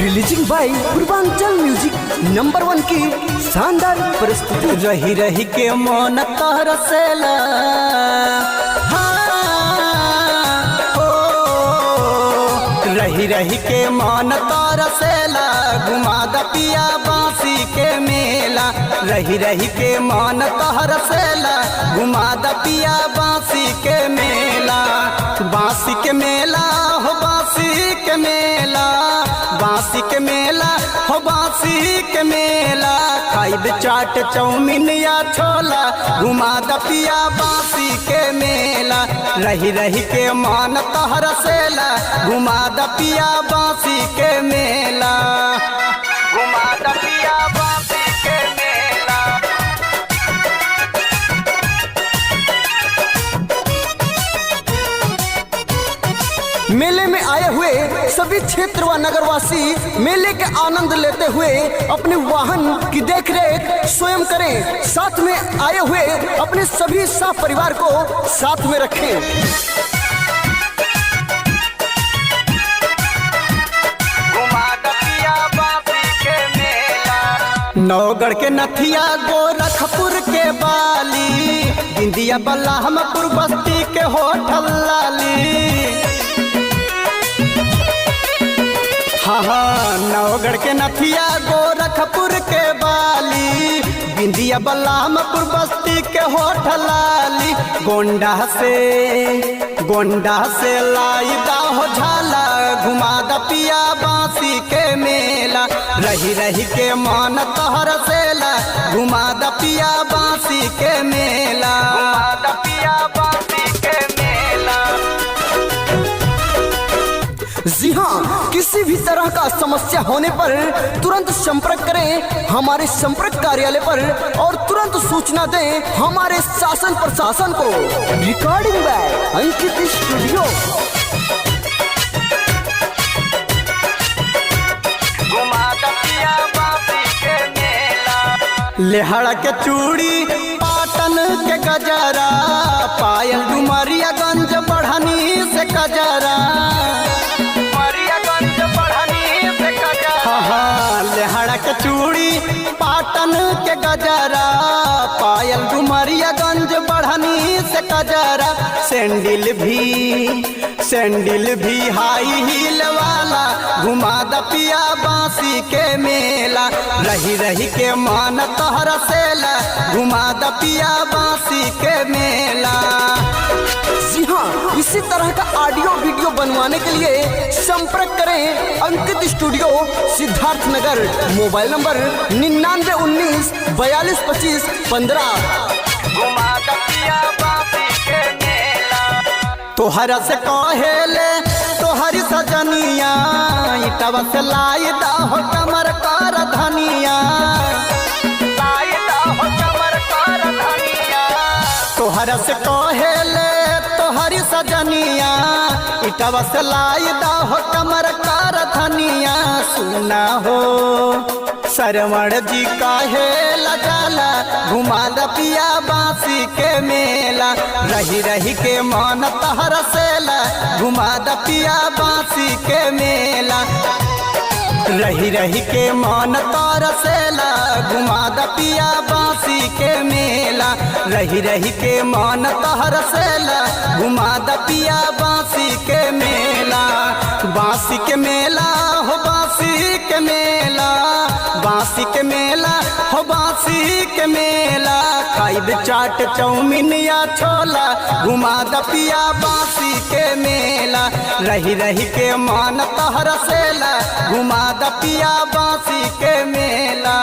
Releasing by Purvanchal music number 1 की शानदार प्रस्तुति। रही रही के मन तरसेला रही रही के मन तरसेला घुमा द पिया बांसी के मेला। रही रही के मन तरसेला घुमा द पिया बांसी के मेला। बांसी के मेला हो बांसी के मेला, बांसी के मेला हो बांसी के मेला। खाइब चाट चाउमीन या छोला घुमा द पिया बांसी के मेला। रही रही के मन तरसेला घुमा द पिया बांसी के मेला। घुमा द पिया बांसी के मेला। मेले में आए हुए सभी क्षेत्र व नगरवासी मेले के आनंद लेते हुए अपने वाहन की देखरेख स्वयं करें। साथ में आए हुए अपने सभी सह परिवार को साथ में रखें। नौगढ़ के नथिया गोरखपुर के बाली, बिंदिया बल्लाहमपुर बस्ती के होठल लाली। हाँ नौगढ़ के नथिया गोरखपुर के बाली, बिंदिया बल्लाहमपुर बस्ती के होठल लाली। गोंडा से लाई दा हो झाला घुमा द पिया बांसी के मेला। रही रही के मन तरसेला घुमा द पिया बांसी के मेला। घुमा द पिया बांसी के मेला। जी हाँ, किसी भी तरह का समस्या होने पर तुरंत संपर्क करें हमारे संपर्क कार्यालय पर और तुरंत सूचना दें हमारे शासन प्रशासन को। Recording by Ankit studio. लेहड़ा के चूड़ी पाटन के गजरा, पायल डुमरिया गंज बढ़नी से गजरा। हाँ लेहड़ा के चूड़ी पाटन के गजरा, पायल डुमरिया गंज बढ़नी से गजरा। सैंडल भी हाई हील वाला घुमा द पिया बांसी के मेला। रही रही के मन तरसेला घुमा द पिया बांसी के मेला। जी हाँ, इसी तरह का ऑडियो वीडियो बनवाने के लिए संपर्क करें Ankit studio Siddharth Nagar. Mobile number 9919 42 25 15। घुमा द पिया बांसी के मेला। तोहरा से कहेले तोहरी सजनिया, इटवा से लाई दा हो कमर कर धनिया। लाई दा हो कमर कर धनिया। तोहरा से कहेले तोहरी सजनिया, इटवा से लाई दा हो कमर कर धनिया। सुना हो सरवण जी काहे लगाला घुमा द पिया बांसी के मेला। रही रही के मन तरसेला घुमा द पिया बांसी के मेला। रही रही के मन तरसेला घुमा द पिया बांसी के मेला। रही रही के मन तरसेला घुमा द पिया बांसी के मेला। बांसी के मेला हो बांसी के मेला, बांसी के मेला हो बांसी के मेला। खाइब चाट चाउमीन या छोला घुमा द पिया बांसी के मेला। रही रही के मन तरसेला घुमा द पिया बांसी के मेला।